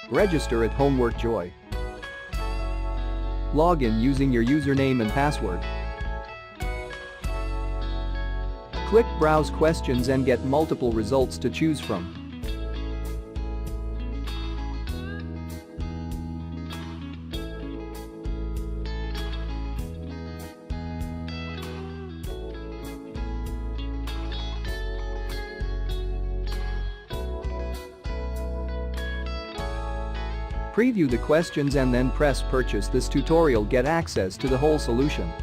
Register at Homework Joy. Log in using your username and password. Click Browse Questions and get multiple results to choose from. Preview the questions and then press Purchase. This tutorial get access to the whole solution.